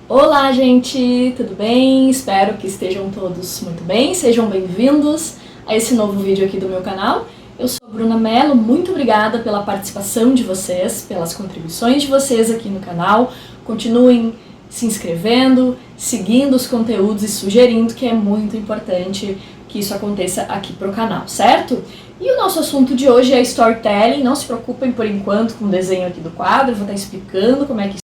Olá, gente! Tudo bem? Espero que estejam todos muito bem. Sejam bem-vindos a esse novo vídeo aqui do meu canal. Eu sou a Bruna Mello, muito obrigada pela participação de vocês, pelas contribuições de vocês aqui no canal. Continuem se inscrevendo, seguindo os conteúdos e sugerindo, que é muito importante que isso aconteça aqui pro canal, certo? E o nosso assunto de hoje é storytelling. Não se preocupem por enquanto com o desenho aqui do quadro, eu vou estar explicando como é que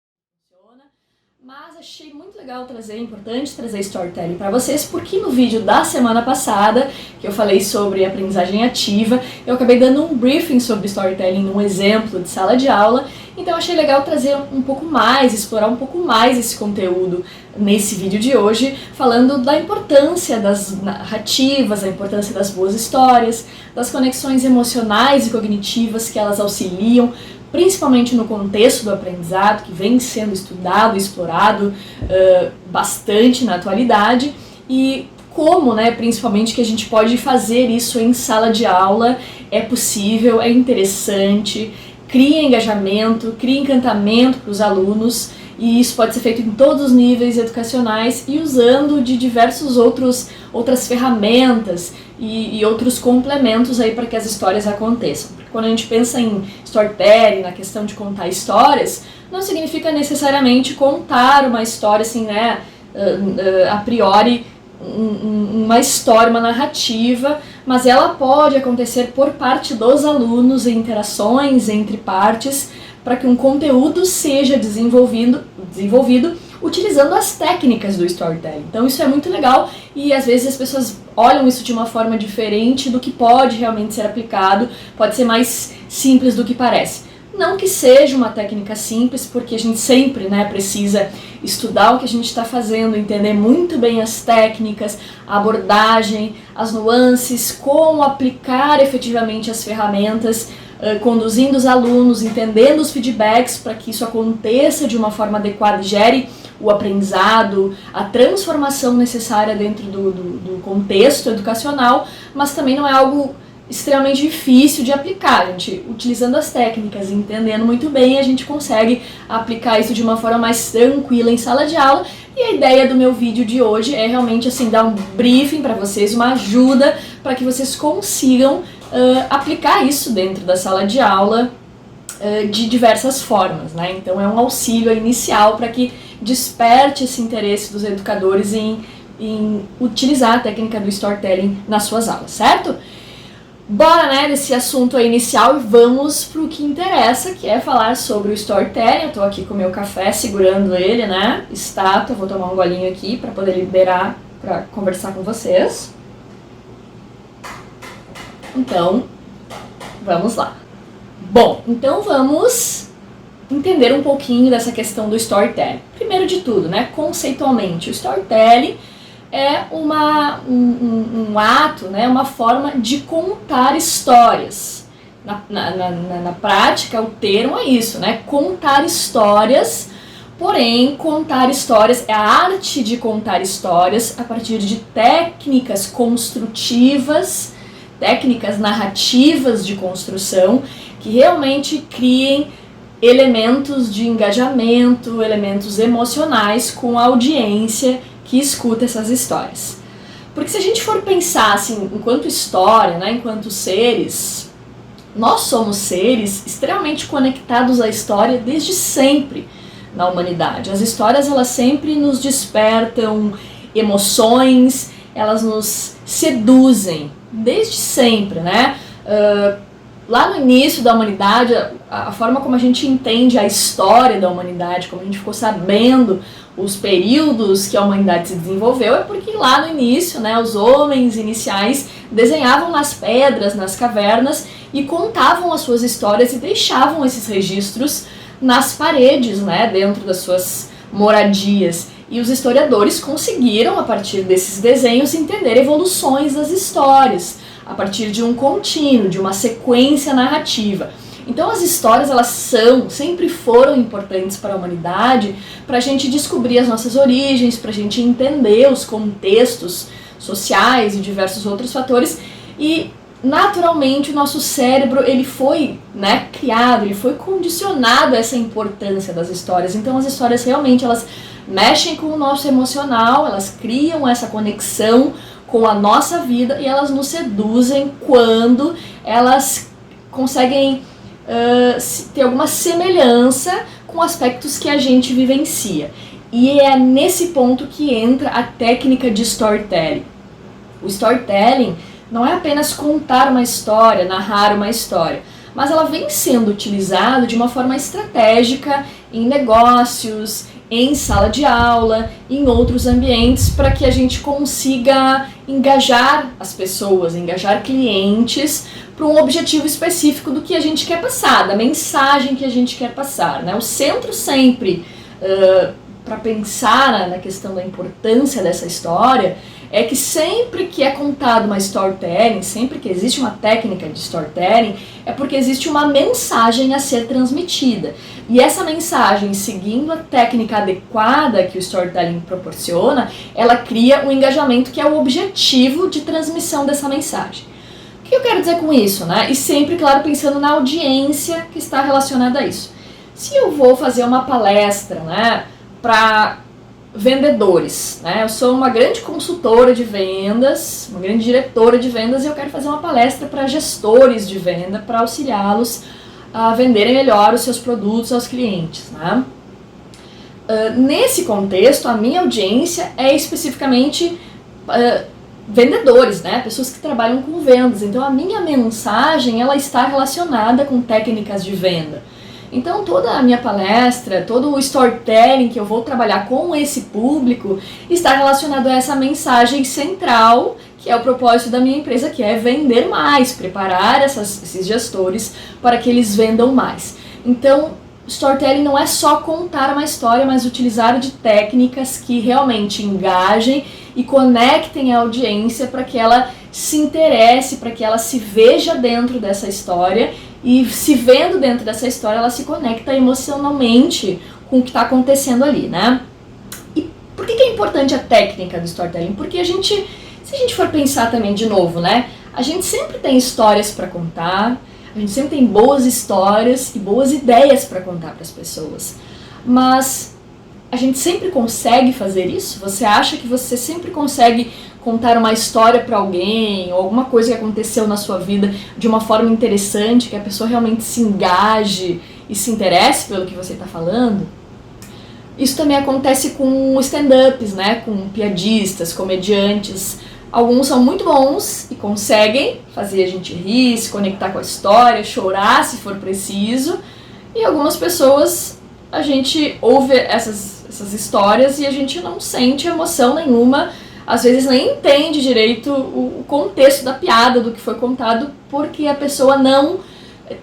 mas achei muito legal trazer, importante trazer storytelling para vocês, porque no vídeo da semana passada, que eu falei sobre aprendizagem ativa, eu acabei dando um briefing sobre storytelling num exemplo de sala de aula, então achei legal trazer um pouco mais, explorar um pouco mais esse conteúdo nesse vídeo de hoje, falando da importância das narrativas, a importância das boas histórias, das conexões emocionais e cognitivas que elas auxiliam, principalmente no contexto do aprendizado, que vem sendo estudado e explorado bastante na atualidade, e como, principalmente, que a gente pode fazer isso em sala de aula, é possível, é interessante, cria engajamento, cria encantamento para os alunos, e isso pode ser feito em todos os níveis educacionais e usando de outras ferramentas e outros complementos aí para que as histórias aconteçam. Porque quando a gente pensa em storytelling, na questão de contar histórias, não significa necessariamente contar uma história assim, a priori, uma história, uma narrativa, mas ela pode acontecer por parte dos alunos em interações entre partes, para que um conteúdo seja desenvolvido utilizando as técnicas do storytelling. Então isso é muito legal e às vezes as pessoas olham isso de uma forma diferente do que pode realmente ser aplicado, pode ser mais simples do que parece. Não que seja uma técnica simples, porque a gente sempre precisa estudar o que a gente está fazendo, entender muito bem as técnicas, a abordagem, as nuances, como aplicar efetivamente as ferramentas, conduzindo os alunos, entendendo os feedbacks para que isso aconteça de uma forma adequada e gere o aprendizado, a transformação necessária dentro do contexto educacional, mas também não é algo extremamente difícil de aplicar. A gente, utilizando as técnicas, entendendo muito bem, a gente consegue aplicar isso de uma forma mais tranquila em sala de aula. E a ideia do meu vídeo de hoje é realmente assim dar um briefing para vocês, uma ajuda para que vocês consigam aplicar isso dentro da sala de aula de diversas formas, Então é um auxílio inicial para que desperte esse interesse dos educadores em utilizar a técnica do storytelling nas suas aulas, certo? Bora, desse assunto aí inicial e vamos pro que interessa, que é falar sobre o storytelling. Eu tô aqui com o meu café, segurando ele, estátua, vou tomar um golinho aqui para poder liberar, para conversar com vocês. Então, vamos lá. Bom, então vamos entender um pouquinho dessa questão do storytelling. Primeiro de tudo, conceitualmente, o storytelling é um ato, uma forma de contar histórias. Na prática, o termo é isso, contar histórias, porém, contar histórias é a arte de contar histórias a partir de técnicas construtivas, técnicas narrativas de construção, que realmente criem elementos de engajamento, elementos emocionais com a audiência que escuta essas histórias. Porque se a gente for pensar assim, enquanto história, enquanto seres, nós somos seres extremamente conectados à história desde sempre na humanidade. As histórias, elas sempre nos despertam emoções, elas nos seduzem, desde sempre, lá no início da humanidade, a forma como a gente entende a história da humanidade, como a gente ficou sabendo os períodos que a humanidade se desenvolveu, é porque lá no início, os homens iniciais desenhavam nas pedras, nas cavernas e contavam as suas histórias e deixavam esses registros nas paredes, dentro das suas moradias. E os historiadores conseguiram, a partir desses desenhos, entender evoluções das histórias, a partir de um contínuo, de uma sequência narrativa. Então as histórias, elas sempre foram importantes para a humanidade, para a gente descobrir as nossas origens, para a gente entender os contextos sociais e diversos outros fatores. E naturalmente o nosso cérebro, ele foi criado, ele foi condicionado a essa importância das histórias. Então as histórias realmente, elas mexem com o nosso emocional, elas criam essa conexão com a nossa vida e elas nos seduzem quando elas conseguem ter alguma semelhança com aspectos que a gente vivencia. E é nesse ponto que entra a técnica de storytelling. O storytelling não é apenas contar uma história, narrar uma história, mas ela vem sendo utilizada de uma forma estratégica em negócios, em sala de aula, em outros ambientes, para que a gente consiga engajar as pessoas, engajar clientes para um objetivo específico do que a gente quer passar, da mensagem que a gente quer passar, né? O centro sempre, para pensar na questão da importância dessa história, é que sempre que é contado uma storytelling, sempre que existe uma técnica de storytelling, é porque existe uma mensagem a ser transmitida. E essa mensagem, seguindo a técnica adequada que o storytelling proporciona, ela cria um engajamento que é o objetivo de transmissão dessa mensagem. O que eu quero dizer com isso, né? E sempre, claro, pensando na audiência que está relacionada a isso. Se eu vou fazer uma palestra, né, para vendedores, né? Eu sou uma grande consultora de vendas, uma grande diretora de vendas e eu quero fazer uma palestra para gestores de venda para auxiliá-los a venderem melhor os seus produtos aos clientes, né? Nesse contexto, a minha audiência é especificamente vendedores, né? Pessoas que trabalham com vendas. Então a minha mensagem ela está relacionada com técnicas de venda. Então toda a minha palestra, todo o storytelling que eu vou trabalhar com esse público está relacionado a essa mensagem central, que é o propósito da minha empresa, que é vender mais, preparar esses gestores para que eles vendam mais. Então, storytelling não é só contar uma história, mas utilizar de técnicas que realmente engajem e conectem a audiência para que ela se interesse, para que ela se veja dentro dessa história e se vendo dentro dessa história, ela se conecta emocionalmente com o que está acontecendo ali, né? E por que é importante a técnica do storytelling? Porque se a gente for pensar também de novo, né? A gente sempre tem histórias para contar, a gente sempre tem boas histórias e boas ideias para contar para as pessoas. Mas a gente sempre consegue fazer isso? Você acha que você sempre consegue contar uma história para alguém ou alguma coisa que aconteceu na sua vida de uma forma interessante, que a pessoa realmente se engaje e se interesse pelo que você está falando? Isso também acontece com stand-ups, né? Com piadistas, comediantes. Alguns são muito bons e conseguem fazer a gente rir, se conectar com a história, chorar se for preciso. E algumas pessoas, a gente ouve essas histórias e a gente não sente emoção nenhuma, às vezes nem entende direito o contexto da piada, do que foi contado, porque a pessoa não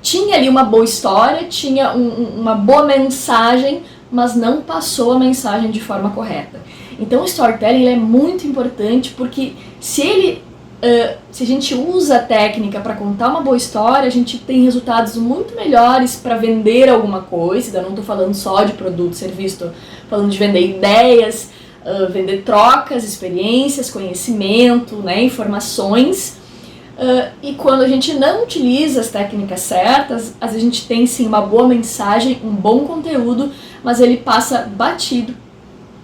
tinha ali uma boa história, tinha uma boa mensagem, mas não passou a mensagem de forma correta. Então o storytelling é muito importante porque se a gente usa a técnica para contar uma boa história, a gente tem resultados muito melhores para vender alguma coisa. Eu não estou falando só de produto, serviço, estou falando de vender ideias, vender trocas, experiências, conhecimento, né, informações. E quando a gente não utiliza as técnicas certas, às vezes a gente tem sim uma boa mensagem, um bom conteúdo, mas ele passa batido,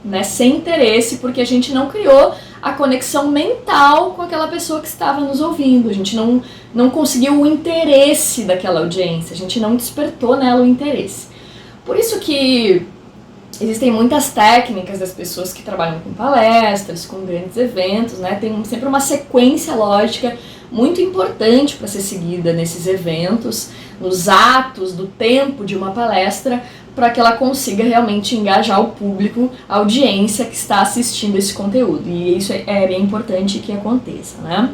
né, sem interesse, porque a gente não criou a conexão mental com aquela pessoa que estava nos ouvindo, a gente não conseguiu o interesse daquela audiência, a gente não despertou nela o interesse. Por isso que existem muitas técnicas das pessoas que trabalham com palestras, com grandes eventos, né, tem sempre uma sequência lógica muito importante para ser seguida nesses eventos, nos atos do tempo de uma palestra, para que ela consiga realmente engajar o público, a audiência que está assistindo esse conteúdo. E isso é bem importante que aconteça, né?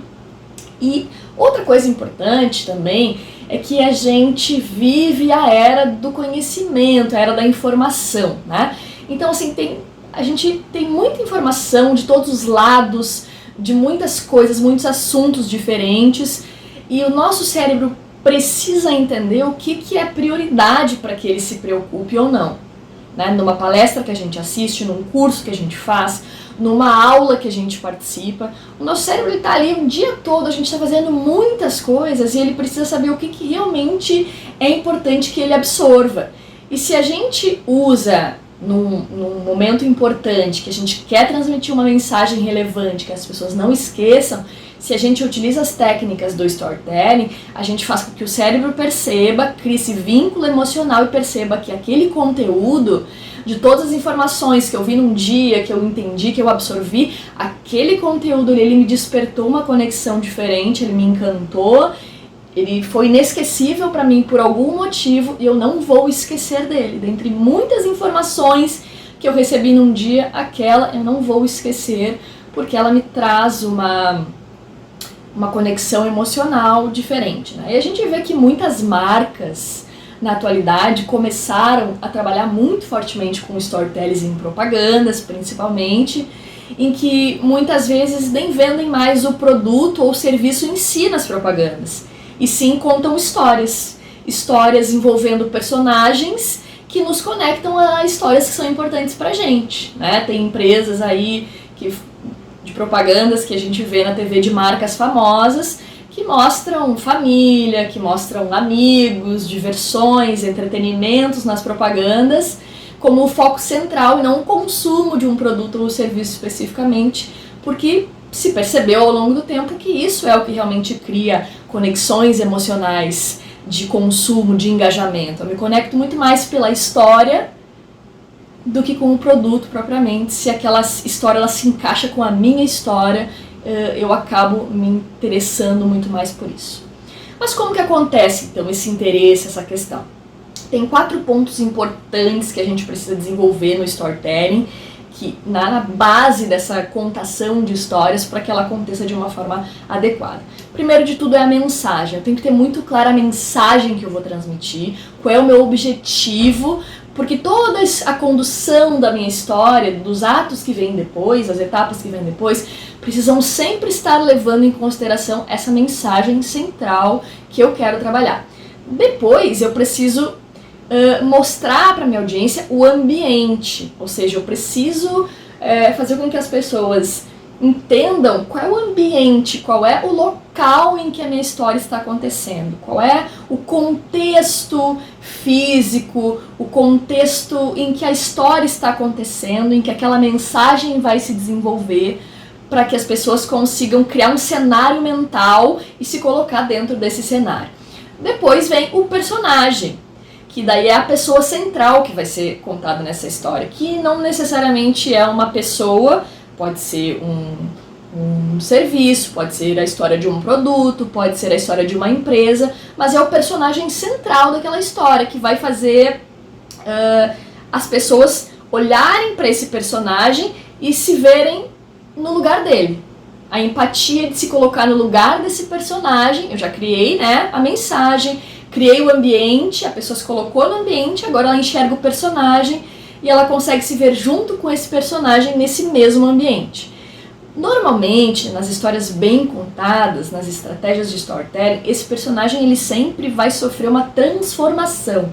E outra coisa importante também é que a gente vive a era do conhecimento, a era da informação, né? Então, assim, a gente tem muita informação de todos os lados, de muitas coisas, muitos assuntos diferentes, e o nosso cérebro precisa entender o que é prioridade para que ele se preocupe ou não. Né? Numa palestra que a gente assiste, num curso que a gente faz, numa aula que a gente participa, o nosso cérebro está ali o dia todo, a gente está fazendo muitas coisas e ele precisa saber o que realmente é importante que ele absorva. E se a gente usa num momento importante, que a gente quer transmitir uma mensagem relevante, que as pessoas não esqueçam, se a gente utiliza as técnicas do storytelling, a gente faz com que o cérebro perceba, crie esse vínculo emocional e perceba que aquele conteúdo, de todas as informações que eu vi num dia, que eu entendi, que eu absorvi, aquele conteúdo ele me despertou uma conexão diferente, ele me encantou, ele foi inesquecível para mim por algum motivo e eu não vou esquecer dele. Dentre muitas informações que eu recebi num dia, aquela eu não vou esquecer, porque ela me traz uma conexão emocional diferente, né? E a gente vê que muitas marcas na atualidade começaram a trabalhar muito fortemente com storytelling em propagandas, principalmente, em que muitas vezes nem vendem mais o produto ou o serviço em si nas propagandas, e sim contam histórias envolvendo personagens que nos conectam a histórias que são importantes pra gente, né? Tem empresas aí de propagandas que a gente vê na TV de marcas famosas que mostram família, que mostram amigos, diversões, entretenimentos nas propagandas como o foco central e não o consumo de um produto ou serviço especificamente, porque se percebeu ao longo do tempo que isso é o que realmente cria conexões emocionais de consumo, de engajamento. Eu me conecto muito mais pela história do que com o produto propriamente. Se aquela história ela se encaixa com a minha história, eu acabo me interessando muito mais por isso. Mas como que acontece então esse interesse, essa questão? Tem 4 pontos importantes que a gente precisa desenvolver no storytelling, que na base dessa contação de histórias para que ela aconteça de uma forma adequada. Primeiro de tudo é a mensagem. Eu tenho que ter muito clara a mensagem que eu vou transmitir, qual é o meu objetivo, porque toda a condução da minha história, dos atos que vêm depois, as etapas que vêm depois, precisam sempre estar levando em consideração essa mensagem central que eu quero trabalhar. Depois eu preciso mostrar para minha audiência o ambiente, ou seja, eu preciso fazer com que as pessoas entendam qual é o ambiente, qual é o local em que a minha história está acontecendo, qual é o contexto físico, o contexto em que a história está acontecendo, em que aquela mensagem vai se desenvolver, para que as pessoas consigam criar um cenário mental e se colocar dentro desse cenário. Depois vem o personagem, que daí é a pessoa central que vai ser contada nessa história, que não necessariamente é uma pessoa, pode ser um serviço, pode ser a história de um produto, pode ser a história de uma empresa, mas é o personagem central daquela história que vai fazer as pessoas olharem para esse personagem e se verem no lugar dele. A empatia de se colocar no lugar desse personagem, eu já criei, né, a mensagem, criei o ambiente, a pessoa se colocou no ambiente, agora ela enxerga o personagem e ela consegue se ver junto com esse personagem nesse mesmo ambiente. Normalmente, nas histórias bem contadas, nas estratégias de storytelling, esse personagem ele sempre vai sofrer uma transformação.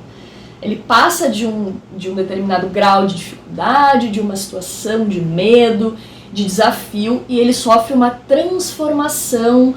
Ele passa de um determinado grau de dificuldade, de uma situação de medo, de desafio, e ele sofre uma transformação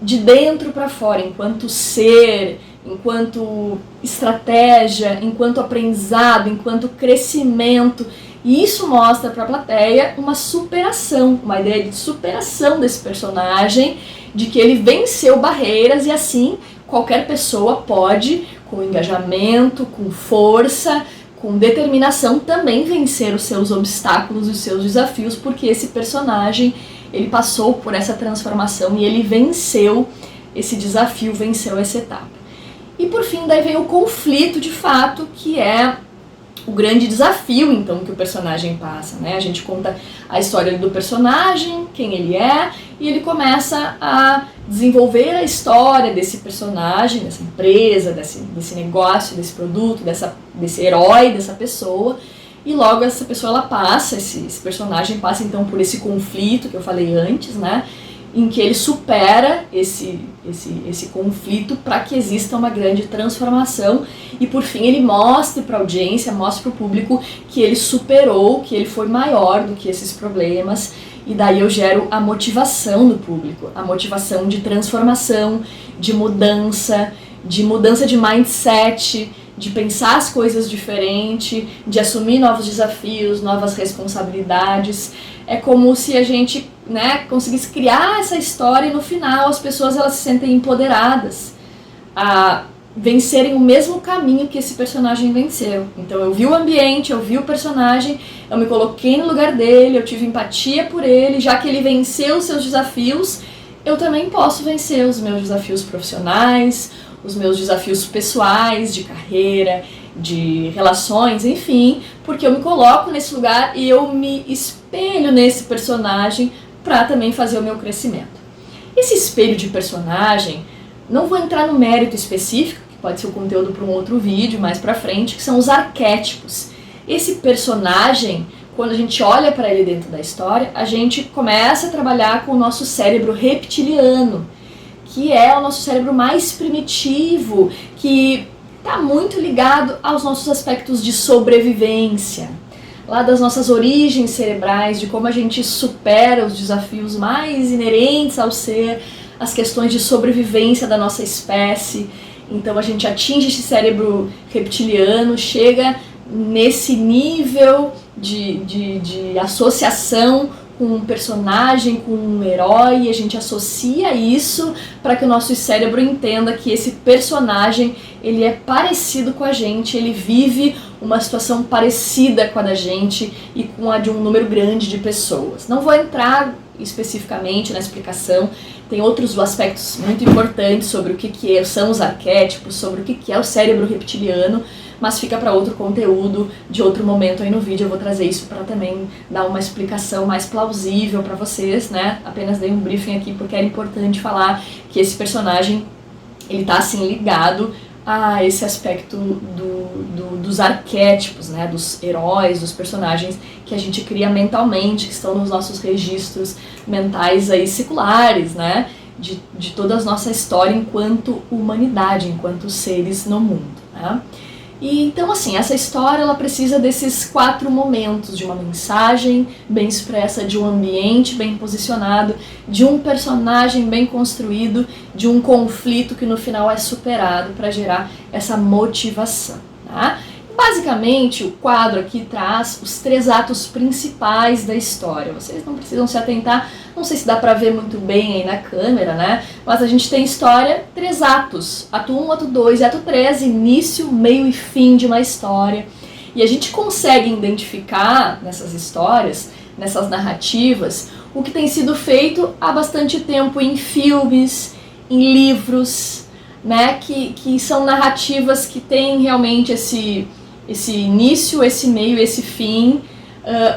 de dentro para fora, enquanto ser, enquanto estratégia, enquanto aprendizado, enquanto crescimento. E isso mostra para a plateia uma superação, uma ideia de superação desse personagem, de que ele venceu barreiras e assim qualquer pessoa pode, com engajamento, com força, com determinação, também vencer os seus obstáculos e os seus desafios, porque esse personagem ele passou por essa transformação e ele venceu esse desafio, venceu essa etapa. E por fim, daí vem o conflito de fato, que é o grande desafio, então, que o personagem passa, né? A gente conta a história do personagem, quem ele é, e ele começa a desenvolver a história desse personagem, dessa empresa, desse negócio, desse produto, desse herói, dessa pessoa, e logo essa pessoa, ela passa, esse personagem passa, então, por esse conflito que eu falei antes, né? Em que ele supera esse conflito para que exista uma grande transformação e por fim ele mostre para a audiência, mostre para o público que ele superou, que ele foi maior do que esses problemas, e daí eu gero a motivação do público, a motivação de transformação, de mudança de mindset, de pensar as coisas diferente, de assumir novos desafios, novas responsabilidades. É como se a gente, né, conseguisse criar essa história e no final as pessoas elas se sentem empoderadas a vencerem o mesmo caminho que esse personagem venceu. Então eu vi o ambiente, eu vi o personagem, eu me coloquei no lugar dele, eu tive empatia por ele, já que ele venceu os seus desafios, eu também posso vencer os meus desafios profissionais, os meus desafios pessoais, de carreira, de relações, enfim, porque eu me coloco nesse lugar e eu me espelho nesse personagem para também fazer o meu crescimento. Esse espelho de personagem, não vou entrar no mérito específico, que pode ser o conteúdo para um outro vídeo mais pra frente, que são os arquétipos. Esse personagem, quando a gente olha para ele dentro da história, a gente começa a trabalhar com o nosso cérebro reptiliano, que é o nosso cérebro mais primitivo, que está muito ligado aos nossos aspectos de sobrevivência, lá das nossas origens cerebrais, de como a gente supera os desafios mais inerentes ao ser, as questões de sobrevivência da nossa espécie. Então a gente atinge esse cérebro reptiliano, chega nesse nível de associação com um personagem, com um herói, e a gente associa isso para que o nosso cérebro entenda que esse personagem ele é parecido com a gente, ele vive uma situação parecida com a da gente e com a de um número grande de pessoas. Não vou entrar especificamente na explicação, tem outros aspectos muito importantes sobre o que são os arquétipos, sobre o que é o cérebro reptiliano, mas fica para outro conteúdo, de outro momento aí no vídeo eu vou trazer isso para também dar uma explicação mais plausível para vocês, né? Apenas dei um briefing aqui porque era importante falar que esse personagem, ele tá assim ligado a esse aspecto dos arquétipos, né? Dos heróis, dos personagens que a gente cria mentalmente, que estão nos nossos registros mentais aí seculares, né? De toda a nossa história enquanto humanidade, enquanto seres no mundo, né? E então assim, essa história ela precisa desses 4 momentos, de uma mensagem bem expressa, de um ambiente bem posicionado, de um personagem bem construído, de um conflito que no final é superado para gerar essa motivação, tá? Basicamente, o quadro aqui traz os 3 atos principais da história. Vocês não precisam se atentar, não sei se dá pra ver muito bem aí na câmera, né? Mas a gente tem história, 3 atos. Ato 1, ato 2 e ato 3, início, meio e fim de uma história. E a gente consegue identificar nessas histórias, nessas narrativas, o que tem sido feito há bastante tempo em filmes, em livros, né? Que são narrativas que têm realmente esse início, esse meio, esse fim,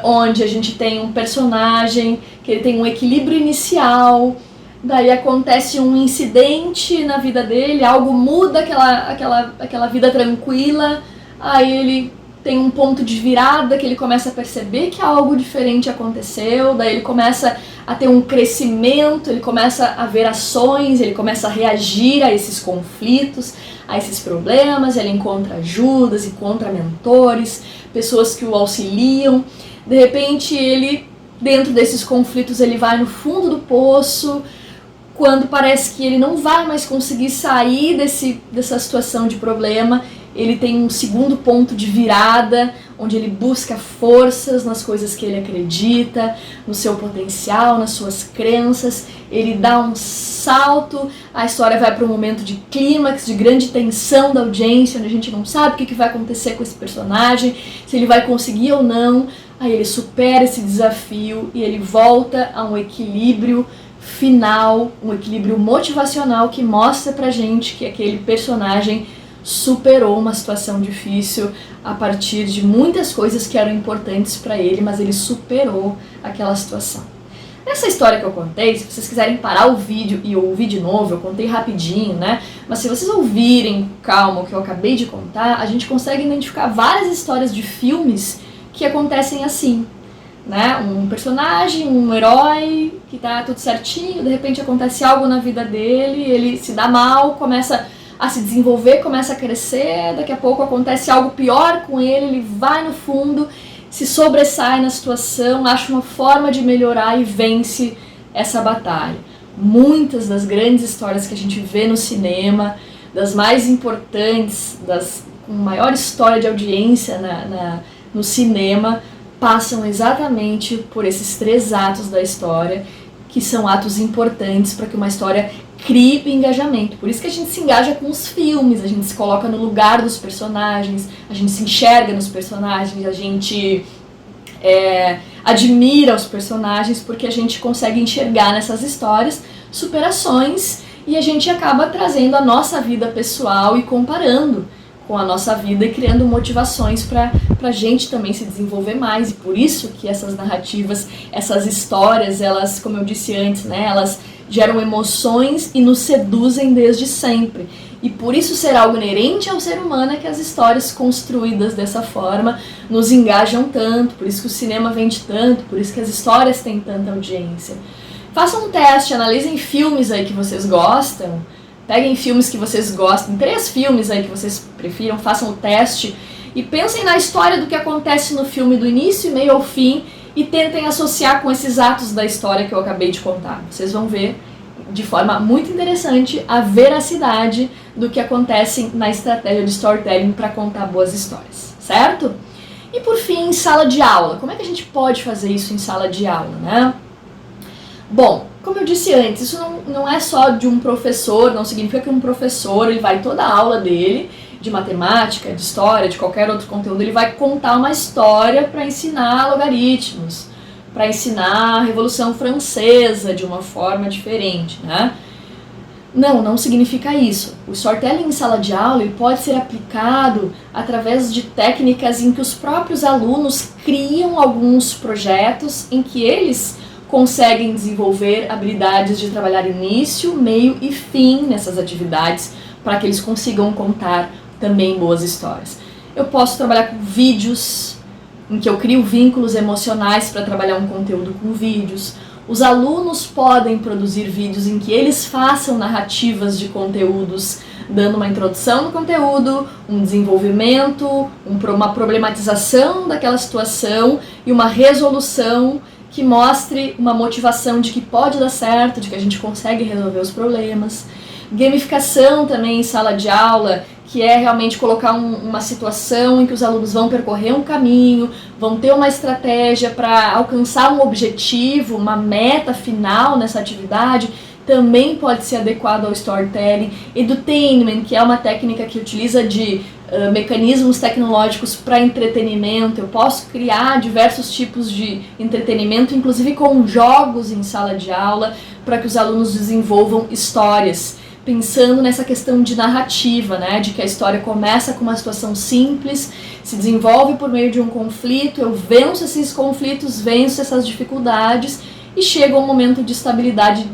onde a gente tem um personagem que ele tem um equilíbrio inicial, daí acontece um incidente na vida dele, algo muda aquela vida tranquila, aí ele tem um ponto de virada que ele começa a perceber que algo diferente aconteceu, daí ele começa a ter um crescimento, ele começa a ver ações, ele começa a reagir a esses conflitos, a esses problemas, ele encontra ajudas, encontra mentores, pessoas que o auxiliam. De repente ele, dentro desses conflitos, ele vai no fundo do poço, quando parece que ele não vai mais conseguir sair dessa situação de problema, ele tem um segundo ponto de virada, onde ele busca forças nas coisas que ele acredita, no seu potencial, nas suas crenças, ele dá um salto, a história vai para um momento de clímax, de grande tensão da audiência, onde a gente não sabe o que vai acontecer com esse personagem, se ele vai conseguir ou não, aí ele supera esse desafio e ele volta a um equilíbrio final, um equilíbrio motivacional que mostra pra gente que aquele personagem superou uma situação difícil a partir de muitas coisas que eram importantes para ele, mas ele superou aquela situação. Nessa história que eu contei, se vocês quiserem parar o vídeo e ouvir de novo, eu contei rapidinho, né? Mas se vocês ouvirem calma o que eu acabei de contar, a gente consegue identificar várias histórias de filmes que acontecem assim, né? Um personagem, um herói que tá tudo certinho, de repente acontece algo na vida dele, ele se dá mal, começa a se desenvolver, começa a crescer, daqui a pouco acontece algo pior com ele vai no fundo, se sobressai na situação, acha uma forma de melhorar e vence essa batalha. Muitas das grandes histórias que a gente vê no cinema, das mais importantes, das com maior história de audiência no cinema passam exatamente por esses 3 atos da história, que são atos importantes para que uma história crie engajamento. Por isso que a gente se engaja com os filmes, a gente se coloca no lugar dos personagens, a gente se enxerga nos personagens, a gente admira os personagens, porque a gente consegue enxergar nessas histórias superações e a gente acaba trazendo a nossa vida pessoal e comparando com a nossa vida e criando motivações para a gente também se desenvolver mais. E por isso que essas narrativas, essas histórias, elas, como eu disse antes, né, elas geram emoções e nos seduzem desde sempre. E por isso ser algo inerente ao ser humano é que as histórias construídas dessa forma nos engajam tanto, por isso que o cinema vende tanto, por isso que as histórias têm tanta audiência. Façam um teste, analisem filmes aí que vocês gostam, peguem filmes que vocês gostam, 3 filmes aí que vocês prefiram, façam o teste e pensem na história do que acontece no filme do início, meio ao fim e tentem associar com esses atos da história que eu acabei de contar. Vocês vão ver de forma muito interessante a veracidade do que acontece na estratégia de storytelling para contar boas histórias, certo? E por fim, em sala de aula. Como é que a gente pode fazer isso em sala de aula, né? Bom, como eu disse antes, isso não é só de um professor, não significa que um professor ele vai toda a aula dele, de matemática, de história, de qualquer outro conteúdo, ele vai contar uma história para ensinar logaritmos, para ensinar a Revolução Francesa de uma forma diferente, né? Não significa isso. O storytelling em sala de aula ele pode ser aplicado através de técnicas em que os próprios alunos criam alguns projetos em que eles conseguem desenvolver habilidades de trabalhar início, meio e fim nessas atividades para que eles consigam contar também boas histórias. Eu posso trabalhar com vídeos, em que eu crio vínculos emocionais para trabalhar um conteúdo com vídeos. Os alunos podem produzir vídeos em que eles façam narrativas de conteúdos, dando uma introdução no conteúdo, um desenvolvimento, uma problematização daquela situação e uma resolução que mostre uma motivação de que pode dar certo, de que a gente consegue resolver os problemas. Gamificação também em sala de aula, que é realmente colocar uma situação em que os alunos vão percorrer um caminho, vão ter uma estratégia para alcançar um objetivo, uma meta final nessa atividade, também pode ser adequado ao storytelling. Edutainment, que é uma técnica que utiliza de mecanismos tecnológicos para entretenimento. Eu posso criar diversos tipos de entretenimento, inclusive com jogos em sala de aula, para que os alunos desenvolvam histórias, pensando nessa questão de narrativa, né, de que a história começa com uma situação simples, se desenvolve por meio de um conflito, eu venço esses conflitos, venço essas dificuldades e chega um momento de estabilidade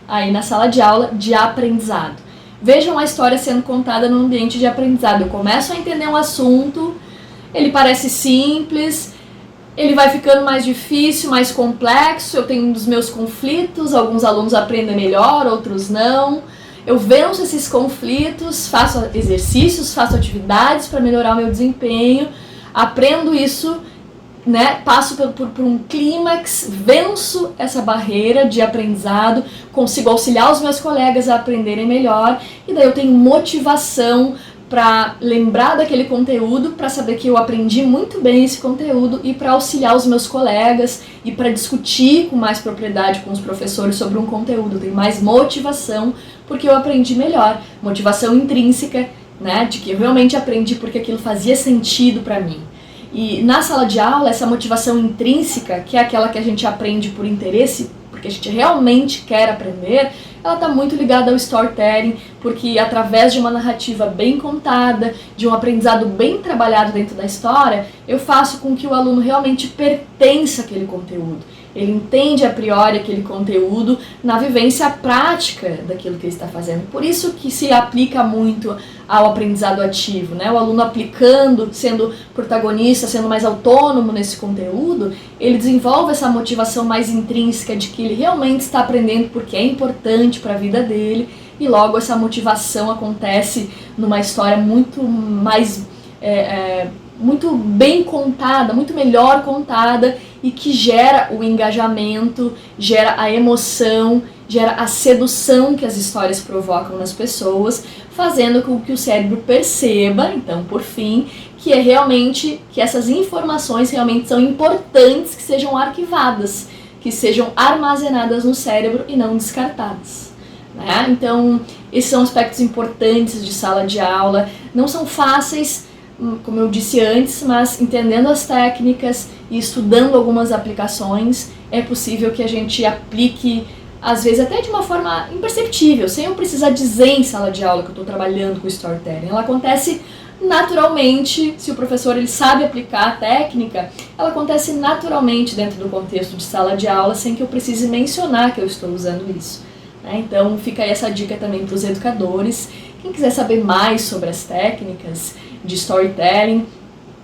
aí na sala de aula, de aprendizado. Vejam a história sendo contada no ambiente de aprendizado. Eu começo a entender um assunto, ele parece simples, ele vai ficando mais difícil, mais complexo, eu tenho os meus conflitos, alguns alunos aprendem melhor, outros não. Eu venço esses conflitos, faço exercícios, faço atividades para melhorar o meu desempenho, aprendo isso, né, passo por um clímax, venço essa barreira de aprendizado, consigo auxiliar os meus colegas a aprenderem melhor, e daí eu tenho motivação para lembrar daquele conteúdo, para saber que eu aprendi muito bem esse conteúdo e para auxiliar os meus colegas e para discutir com mais propriedade com os professores sobre um conteúdo. Eu tenho mais motivação porque eu aprendi melhor, motivação intrínseca, né, de que eu realmente aprendi porque aquilo fazia sentido para mim. E na sala de aula, essa motivação intrínseca, que é aquela que a gente aprende por interesse, porque a gente realmente quer aprender, ela está muito ligada ao storytelling, porque através de uma narrativa bem contada, de um aprendizado bem trabalhado dentro da história, eu faço com que o aluno realmente pertença àquele conteúdo. Ele entende a priori aquele conteúdo na vivência prática daquilo que ele está fazendo. Por isso que se aplica muito ao aprendizado ativo, né? O aluno aplicando, sendo protagonista, sendo mais autônomo nesse conteúdo, ele desenvolve essa motivação mais intrínseca de que ele realmente está aprendendo porque é importante para a vida dele, e logo essa motivação acontece numa história muito mais muito bem contada, muito melhor contada, e que gera o engajamento, gera a emoção, gera a sedução que as histórias provocam nas pessoas, fazendo com que o cérebro perceba, então, por fim, que que essas informações realmente são importantes, que sejam arquivadas, que sejam armazenadas no cérebro e não descartadas, né? Então, esses são aspectos importantes de sala de aula, não são fáceis, como eu disse antes, mas entendendo as técnicas e estudando algumas aplicações, é possível que a gente aplique, às vezes até de uma forma imperceptível, sem eu precisar dizer em sala de aula que eu estou trabalhando com storytelling. Ela acontece naturalmente, se o professor ele sabe aplicar a técnica, ela acontece naturalmente dentro do contexto de sala de aula, sem que eu precise mencionar que eu estou usando isso, né? Então fica aí essa dica também para os educadores. Quem quiser saber mais sobre as técnicas de storytelling,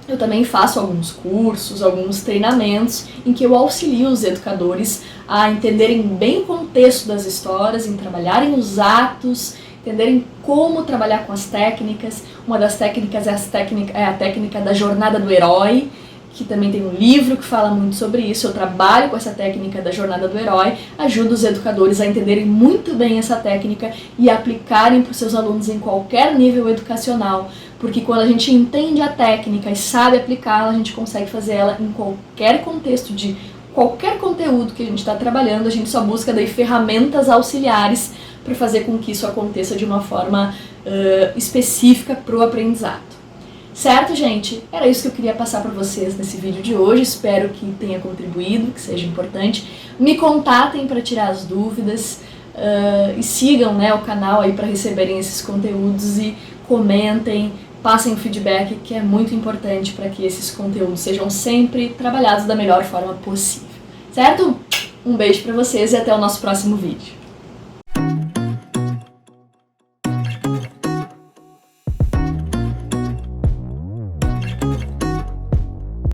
eu também faço alguns cursos, alguns treinamentos em que eu auxilio os educadores a entenderem bem o contexto das histórias, em trabalharem os atos, entenderem como trabalhar com as técnicas. Uma das técnicas é a técnica da jornada do herói, que também tem um livro que fala muito sobre isso. Eu trabalho com essa técnica da jornada do herói, ajudo os educadores a entenderem muito bem essa técnica e aplicarem para os seus alunos em qualquer nível educacional, porque quando a gente entende a técnica e sabe aplicá-la, a gente consegue fazer ela em qualquer contexto de qualquer conteúdo que a gente está trabalhando. A gente só busca daí ferramentas auxiliares para fazer com que isso aconteça de uma forma específica para o aprendizado. Certo, gente? Era isso que eu queria passar para vocês nesse vídeo de hoje. Espero que tenha contribuído, que seja importante. Me contatem para tirar as dúvidas e sigam, né, o canal aí para receberem esses conteúdos e comentem, passem o feedback, que é muito importante para que esses conteúdos sejam sempre trabalhados da melhor forma possível. Certo? Um beijo para vocês e até o nosso próximo vídeo. Thank you.